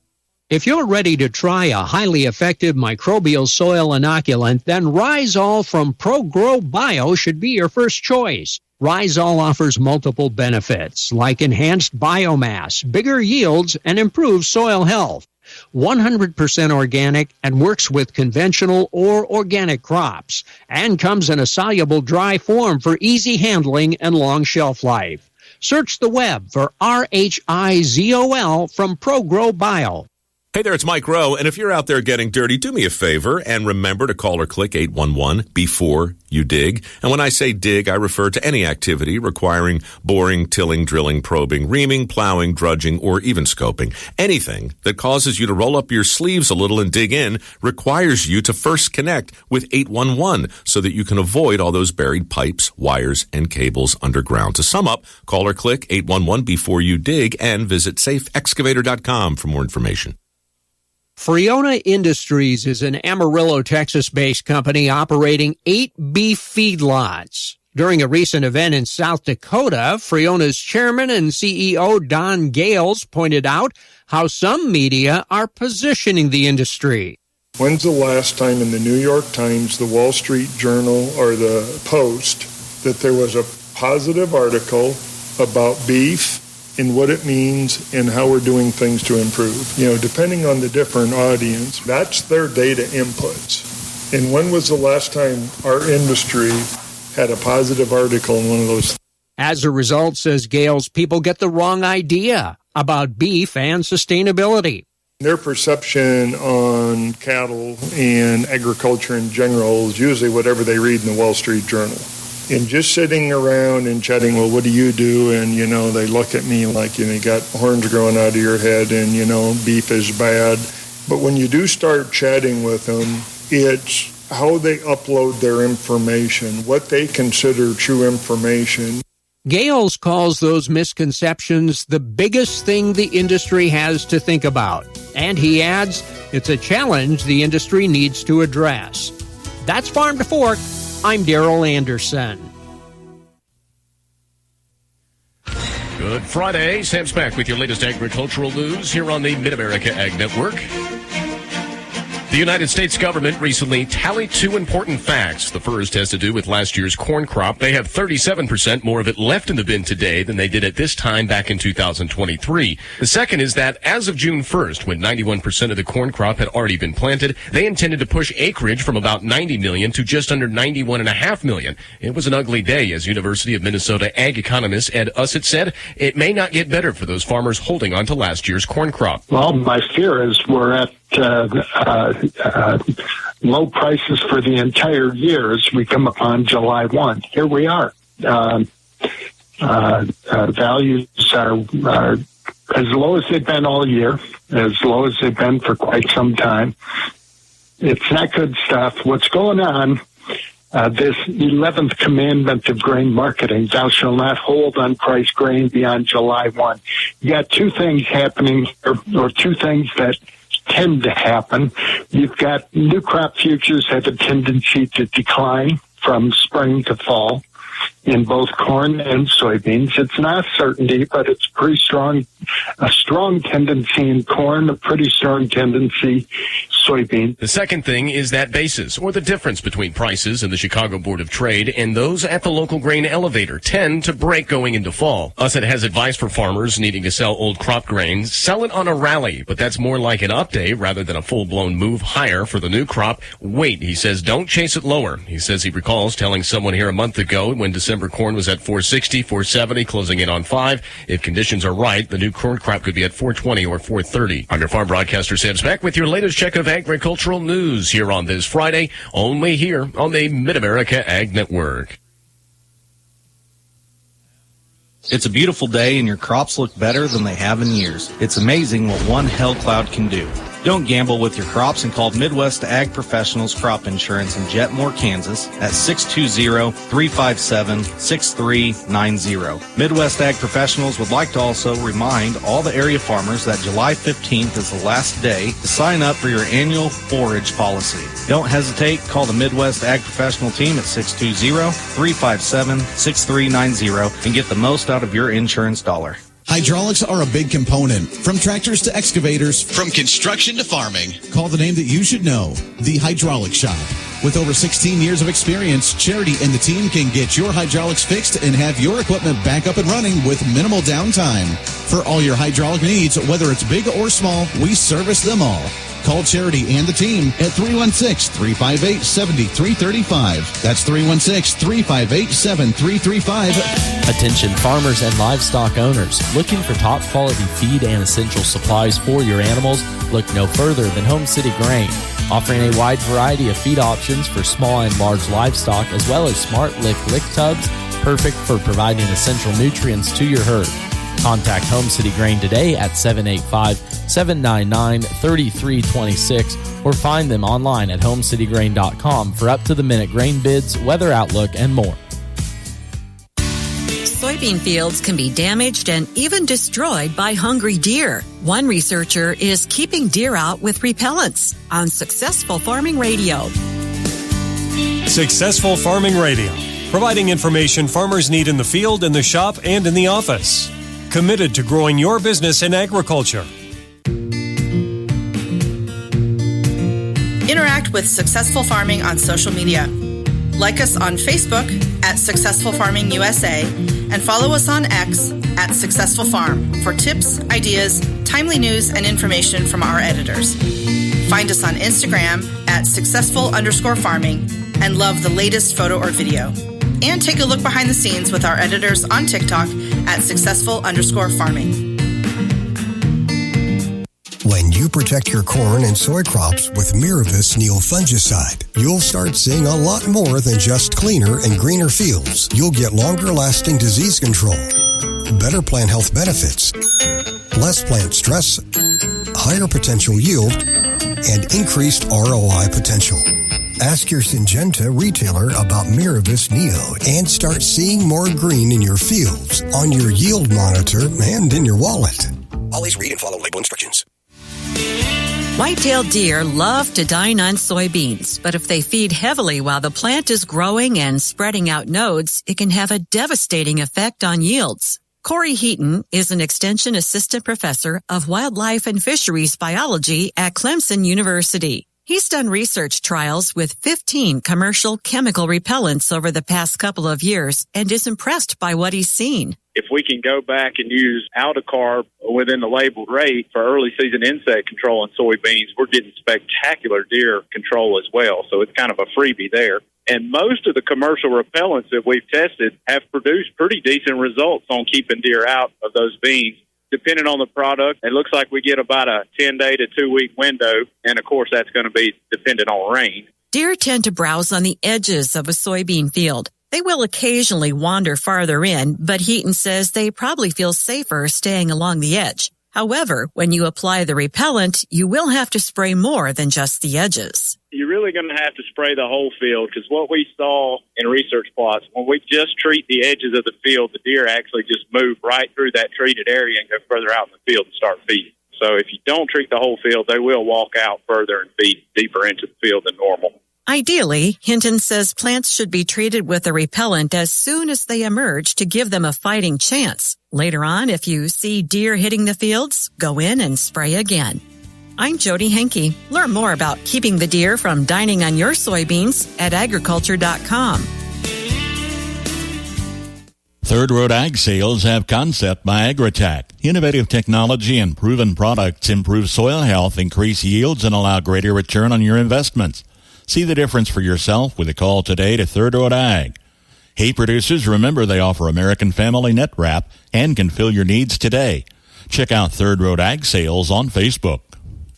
Speaker 27: If you're ready to try a highly effective microbial soil inoculant, then Rhizol from ProGrow Bio should be your first choice. Rhizol offers multiple benefits like enhanced biomass, bigger yields, and improved soil health. 100% organic and works with conventional or organic crops, and comes in a soluble dry form for easy handling and long shelf life. Search the web for RHIZOL from ProGrow Bio.
Speaker 13: Hey there, it's Mike Rowe, and if you're out there getting dirty, do me a favor and remember to call or click 811 before you dig. And when I say dig, I refer to any activity requiring boring, tilling, drilling, probing, reaming, plowing, drudging, or even scoping. Anything that causes you to roll up your sleeves a little and dig in requires you to first connect with 811 so that you can avoid all those buried pipes, wires, and cables underground. To sum up, call or click 811 before you dig and visit safeexcavator.com for more information.
Speaker 27: Friona Industries is an Amarillo, Texas-based company operating 8 beef feedlots. During a recent event in South Dakota, Friona's chairman and CEO Don Gales pointed out how some media are positioning the industry.
Speaker 14: When's the last time in the New York Times, the Wall Street Journal, or the Post that there was a positive article about beef and what it means and how we're doing things to improve? You know, depending on the different audience, that's their data inputs. And when was the last time our industry had a positive article in one of those?
Speaker 27: As a result, says Gales, people get the wrong idea about beef and sustainability.
Speaker 14: Their perception on cattle and agriculture in general is usually whatever they read in the Wall Street Journal. And just sitting around and chatting, well, what do you do? And, you know, they look at me like, you know, you got horns growing out of your head and, you know, beef is bad. But when you do start chatting with them, it's how they upload their information, what they consider true information.
Speaker 27: Gales calls those misconceptions the biggest thing the industry has to think about. And he adds, it's a challenge the industry needs to address. That's Farm to Fork. I'm Darrell Anderson.
Speaker 15: Good Friday. Sam's back with your latest agricultural news here on the Mid-America Ag Network. The United States government recently tallied two important facts. The first has to do with last year's corn crop. They have 37% more of it left in the bin today than they did at this time back in 2023. The second is that as of June 1st, when 91% of the corn crop had already been planted, they intended to push acreage from about 90 million to just under 91.5 million. It was an ugly day, as University of Minnesota ag economist Ed Ussett said. It may not get better for those farmers holding on to last year's corn crop.
Speaker 16: Well, my fear is we're at low prices for the entire year as we come upon July 1. Here we are. Values are as low as they've been all year, as low as they've been for quite some time. It's not good stuff. What's going on, this 11th commandment of grain marketing, thou shalt not hold unpriced grain beyond July 1. You got two things happening, or two things that tend to happen. You've got new crop futures have a tendency to decline from spring to fall in both corn and soybeans. It's not certainty, but it's pretty strong, a strong tendency in corn, a pretty strong tendency soybean.
Speaker 15: The second thing is that basis, or the difference between prices in the Chicago Board of Trade and those at the local grain elevator, tend to break going into fall. Ussett has advice for farmers needing to sell old crop grains. Sell it on a rally, but that's more like an update rather than a full-blown move higher for the new crop. Wait, he says, don't chase it lower. He says he recalls telling someone here a month ago when December corn was at 460, 470, closing in on 5. If conditions are right, the new corn crop could be at 420 or 430. I'm your farm broadcaster, Sam Speck, with your latest check of agricultural news here on this Friday, only here on the Mid-America Ag Network.
Speaker 17: It's a beautiful day and your crops look better than they have in years. It's amazing what one hail cloud can do. Don't gamble with your crops and call Midwest Ag Professionals Crop Insurance in Jetmore, Kansas at 620-357-6390. Midwest Ag Professionals would like to also remind all the area farmers that July 15th is the last day to sign up for your annual forage policy. Don't hesitate. Call the Midwest Ag Professional team at 620-357-6390 and get the most out of your insurance dollar.
Speaker 4: Hydraulics are a big component. From tractors to excavators, from construction to farming. Call the name that you should know, the Hydraulic Shop. With over 16 years of experience, Charity and the team can get your hydraulics fixed and have your equipment back up and running with minimal downtime. For all your hydraulic needs, whether it's big or small, we service them all. Call Charity and the team at 316-358-7335. That's 316-358-7335.
Speaker 24: Attention farmers and livestock owners looking for top quality feed and essential supplies for your animals. Look no further than Home City Grain, offering a wide variety of feed options for small and large livestock, as well as Smart Lick tubs, perfect for providing essential nutrients to your herd. Contact Home City Grain today at 785-799-3326 or find them online at homecitygrain.com for up-to-the-minute grain bids, weather outlook, and more.
Speaker 7: Soybean fields can be damaged and even destroyed by hungry deer. One researcher is keeping deer out with repellents on Successful Farming Radio.
Speaker 5: Successful Farming Radio, providing information farmers need in the field, in the shop, and in the office. Committed to growing your business in agriculture.
Speaker 9: Interact with Successful Farming on social media. Like us on Facebook at Successful Farming USA and follow us on X at Successful Farm for tips, ideas, timely news, and information from our editors. Find us on Instagram at successful_farming and love the latest photo or video. And take a look behind the scenes with our editors on TikTok at successful_farming.
Speaker 18: When you protect your corn and soy crops with Miravis Neal fungicide, you'll start seeing a lot more than just cleaner and greener fields. You'll get longer-lasting disease control, better plant health benefits, less plant stress, higher potential yield, and increased ROI potential. Ask your Syngenta retailer about Miravis Neo and start seeing more green in your fields, on your yield monitor, and in your wallet.
Speaker 11: Always read and follow label instructions.
Speaker 7: White-tailed deer love to dine on soybeans, but if they feed heavily while the plant is growing and spreading out nodes, it can have a devastating effect on yields. Corey Heaton is an extension assistant professor of wildlife and fisheries biology at Clemson University. He's done research trials with 15 commercial chemical repellents over the past couple of years and is impressed by what he's seen.
Speaker 19: If we can go back and use aldicarb within the labeled rate for early season insect control in soybeans, we're getting spectacular deer control as well. So it's kind of a freebie there. And most of the commercial repellents that we've tested have produced pretty decent results on keeping deer out of those beans. Depending on the product, it looks like we get about a 10-day to 2-week window. And, of course, that's going to be dependent on rain.
Speaker 7: Deer tend to browse on the edges of a soybean field. They will occasionally wander farther in, but Heaton says they probably feel safer staying along the edge. However, when you apply the repellent, you will have to spray more than just the edges.
Speaker 19: You're really going to have to spray the whole field because what we saw in research plots, when we just treat the edges of the field, the deer actually just move right through that treated area and go further out in the field and start feeding. So if you don't treat the whole field, they will walk out further and feed deeper into the field than normal.
Speaker 7: Ideally, Hinton says plants should be treated with a repellent as soon as they emerge to give them a fighting chance. Later on, if you see deer hitting the fields, go in and spray again. I'm Jody Henke. Learn more about keeping the deer from dining on your soybeans at agriculture.com.
Speaker 10: Third Road Ag Sales have Concept by Agritech. Innovative technology and proven products improve soil health, increase yields, and allow greater return on your investments. See the difference for yourself with a call today to Third Road Ag. Hay producers, remember they offer American Family Net Wrap and can fill your needs today. Check out Third Road Ag Sales on Facebook.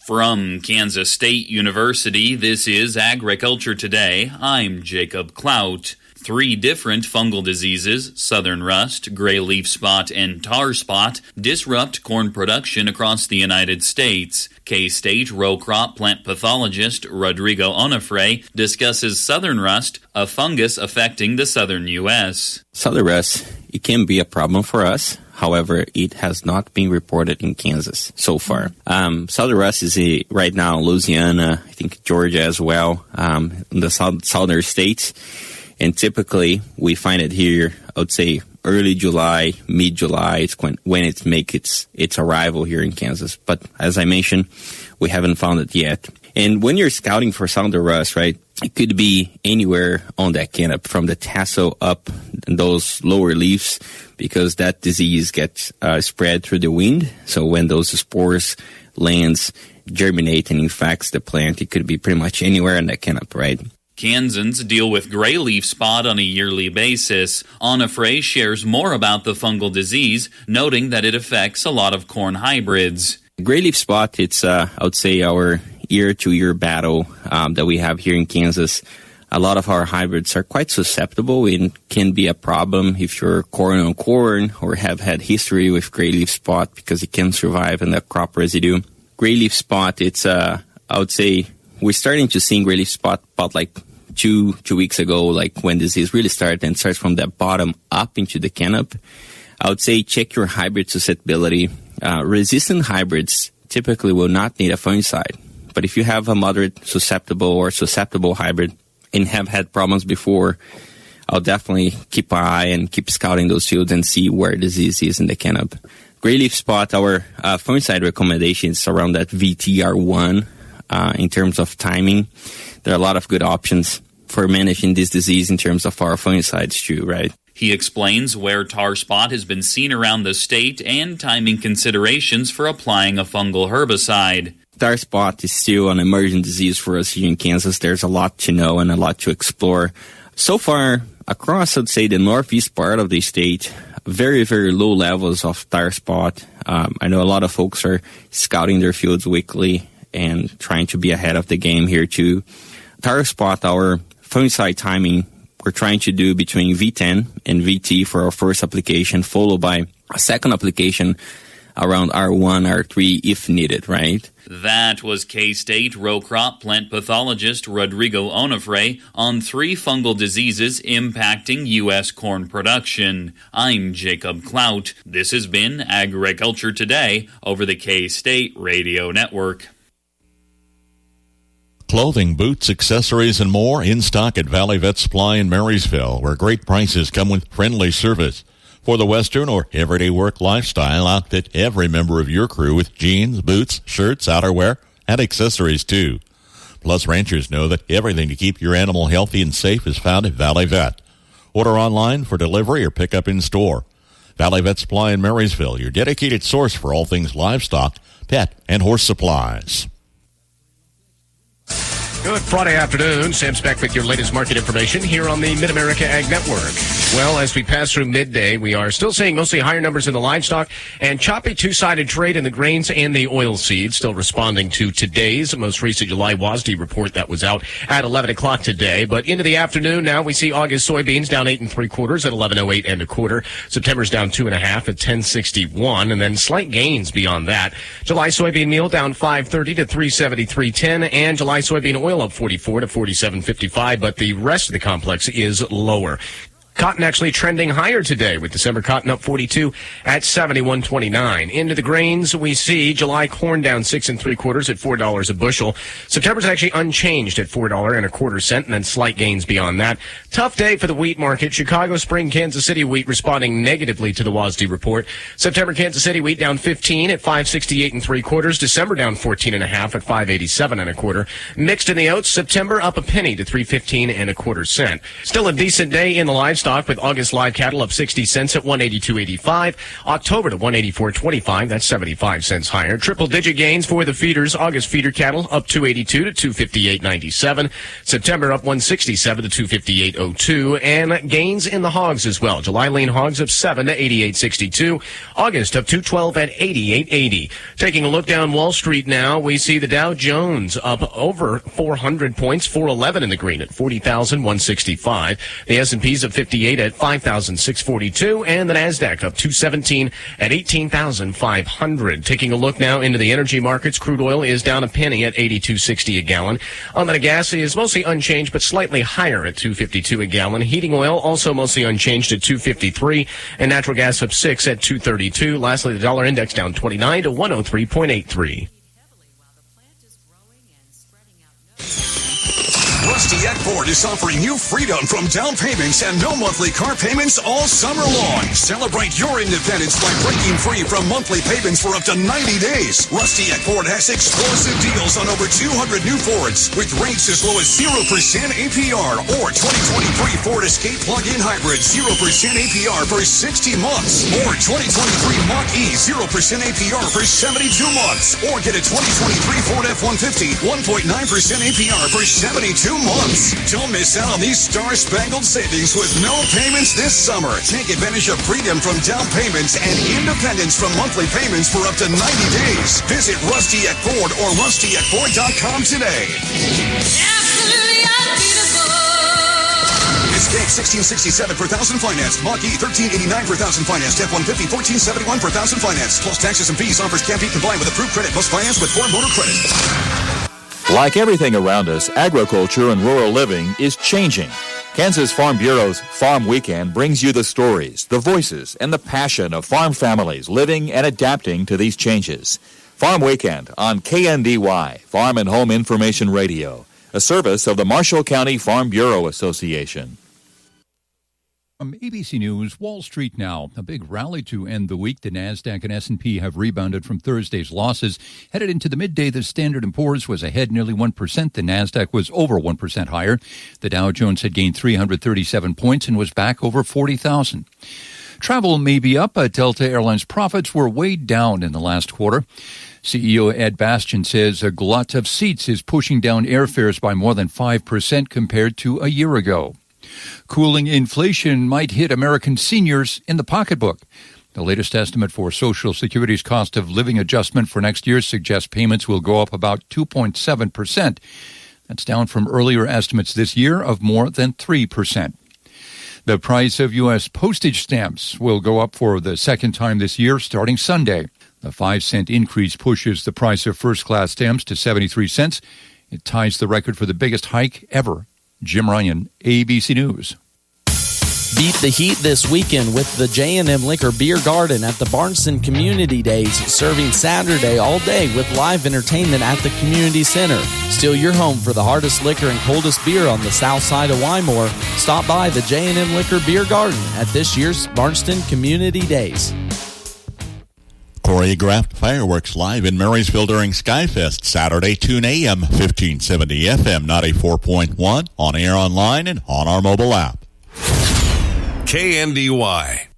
Speaker 20: From Kansas State University, this is Agriculture Today. I'm Jacob Clout. 3 different fungal diseases, southern rust, gray leaf spot, and tar spot, disrupt corn production across the United States. K-State row crop plant pathologist Rodrigo Onofre discusses southern rust, a fungus affecting the southern U.S.
Speaker 21: Southern rust, it can be a problem for us. However, it has not been reported in Kansas so far. Southern rust is right now in Louisiana, I think Georgia as well, in the southern states. And typically, we find it here, I would say, early July, mid-July. It's when it makes its arrival here in Kansas. But as I mentioned, we haven't found it yet. And when you're scouting for southern rust, right, it could be anywhere on that canopy, from the tassel up those lower leaves, because that disease gets spread through the wind. So when those spores lands, germinate and infects the plant, it could be pretty much anywhere on that canopy, right?
Speaker 20: Kansans deal with gray leaf spot on a yearly basis. Onofre shares more about the fungal disease, noting that it affects a lot of corn hybrids.
Speaker 21: Gray leaf spot, it's, I would say, our year-to-year battle that we have here in Kansas. A lot of our hybrids are quite susceptible and can be a problem if you're corn on corn or have had history with gray leaf spot, because it can survive in the crop residue. Gray leaf spot, it's, I would say, we're starting to see gray leaf spot about like two weeks ago, like when disease really started, and starts from the bottom up into the canopy. I would say check your hybrid susceptibility. Resistant hybrids typically will not need a fungicide, but if you have a moderate susceptible hybrid and have had problems before, I'll definitely keep an eye and keep scouting those fields and see where disease is in the canopy. Gray leaf spot, our fungicide recommendations around that VTR1 in terms of timing. There are a lot of good options for managing this disease in terms of our fungicides too, right?
Speaker 20: He explains where tar spot has been seen around the state and timing considerations for applying a fungal herbicide.
Speaker 21: Tar spot is still an emerging disease for us here in Kansas. There's a lot to know and a lot to explore. So far, across, I'd say, the northeast part of the state, very, very low levels of tar spot. I know a lot of folks are scouting their fields weekly and trying to be ahead of the game here too. Tar spot, our fungicide timing, we're trying to do between V10 and VT for our first application, followed by a second application around R1, R3 if needed, right?
Speaker 20: That was K-State row crop plant pathologist Rodrigo Onofre on 3 fungal diseases impacting U.S. corn production. I'm Jacob Clout. This has been Agriculture Today over the K-State Radio Network.
Speaker 10: Clothing, boots, accessories, and more in stock at Valley Vet Supply in Marysville, where great prices come with friendly service. For the Western or everyday work lifestyle, outfit every member of your crew with jeans, boots, shirts, outerwear, and accessories too. Plus, ranchers know that everything to keep your animal healthy and safe is found at Valley Vet. Order online for delivery or pick up in store. Valley Vet Supply in Marysville, your dedicated source for all things livestock, pet, and horse supplies.
Speaker 15: Good Friday afternoon. Sam Speck with your latest market information here on the Mid-America Ag Network. Well, as we pass through midday, we are still seeing mostly higher numbers in the livestock and choppy two-sided trade in the grains and the oil seeds, still responding to today's most recent July WASDE report that was out at 11 o'clock today. But into the afternoon now, we see August soybeans down 8 3/4 at 11.08 1/4. September's down 2.5 at 10.61, and then slight gains beyond that. July soybean meal down 5.30 to 3.73.10, and July soybean oil up 44 to 47.55, but the rest of the complex is lower. Cotton actually trending higher today, with December cotton up 42 at 71.29. Into the grains, we see July corn down 6 3/4 at $4 a bushel. September's actually unchanged at $4.25, and then slight gains beyond that. Tough day for the wheat market. Chicago Spring Kansas City wheat responding negatively to the WASDE report. September Kansas City wheat down 15 at 5.68 3/4. December down 14.5 at 5.87 1/4. Mixed in the oats, September up a penny to 3.15 1/4. Still a decent day in the livestock, with August live cattle up 60 cents at 182.85. October to 184.25. That's 75 cents higher. Triple-digit gains for the feeders. August feeder cattle up 282 to 258.97. September up 167 to 258.02. And gains in the hogs as well. July lean hogs up 7 to 88.62. August up 212 at 88.80. Taking a look down Wall Street now, we see the Dow Jones up over 400 points, 411 in the green at 40,165. The S&P's up 58 at 5,642, and the NASDAQ up 217 at 18,500. Taking a look now into the energy markets, crude oil is down a penny at 82.60 a gallon. Unleaded gas is mostly unchanged, but slightly higher at 2.52 a gallon. Heating oil also mostly unchanged at 2.53, and natural gas up 6 at 2.32. Lastly, the dollar index down 29 to 103.83.
Speaker 1: Rusty Rusty Eck Ford is offering you freedom from down payments and no monthly car payments all summer long. Celebrate your independence by breaking free from monthly payments for up to 90 days. Rusty Eck Ford has explosive deals on over 200 new Fords with rates as low as 0% APR or 2023 Ford Escape plug-in hybrid 0% APR for 60 months or 2023 Mach-E 0% APR for 72 months or get a 2023 Ford F-150 1.9% APR for 72 months. Don't miss out on these star-spangled savings with no payments this summer. Take advantage of freedom from down payments and independence from monthly payments for up to 90 days. Visit Rusty Eck Ford or rustyeckford.com today. Escape 1667 per thousand financed. Mach-E 1389 per thousand financed. F-150 1471 per thousand financed. Plus taxes and fees. Offers can't be combined with approved credit. Must finance with Ford Motor Credit.
Speaker 2: Like everything around us, agriculture and rural living is changing. Kansas Farm Bureau's Farm Weekend brings you the stories, the voices, and the passion of farm families living and adapting to these changes. Farm Weekend on KNDY, Farm and Home Information Radio, a service of the Marshall County Farm Bureau Association.
Speaker 3: From ABC News, Wall Street now. A big rally to end the week. The NASDAQ and S&P have rebounded from Thursday's losses. Headed into the midday, the Standard & Poor's was ahead nearly 1%. The NASDAQ was over 1% higher. The Dow Jones had gained 337 points and was back over 40,000. Travel may be up, but Delta Airlines profits were weighed down in the last quarter. CEO Ed Bastian says a glut of seats is pushing down airfares by more than 5% compared to a year ago. Cooling inflation might hit American seniors in the pocketbook. The latest estimate for Social Security's cost of living adjustment for next year suggests payments will go up about 2.7%. That's down from earlier estimates this year of more than 3%. The price of U.S. postage stamps will go up for the second time this year, starting Sunday. The 5-cent increase pushes the price of first-class stamps to 73 cents. It ties the record for the biggest hike ever. Jim Ryan, ABC News.
Speaker 24: Beat the heat this weekend with the J&M Liquor Beer Garden at the Barneston Community Days, serving Saturday all day with live entertainment at the community center. Still your home for the hardest liquor and coldest beer on the south side of Wymore. Stop by the J&M Liquor Beer Garden at this year's Barneston Community Days.
Speaker 10: Choreographed fireworks live in Marysville during Skyfest Saturday, 2 a.m., 1570 FM 94.1, on air, online, and on our mobile app.
Speaker 6: KNDY.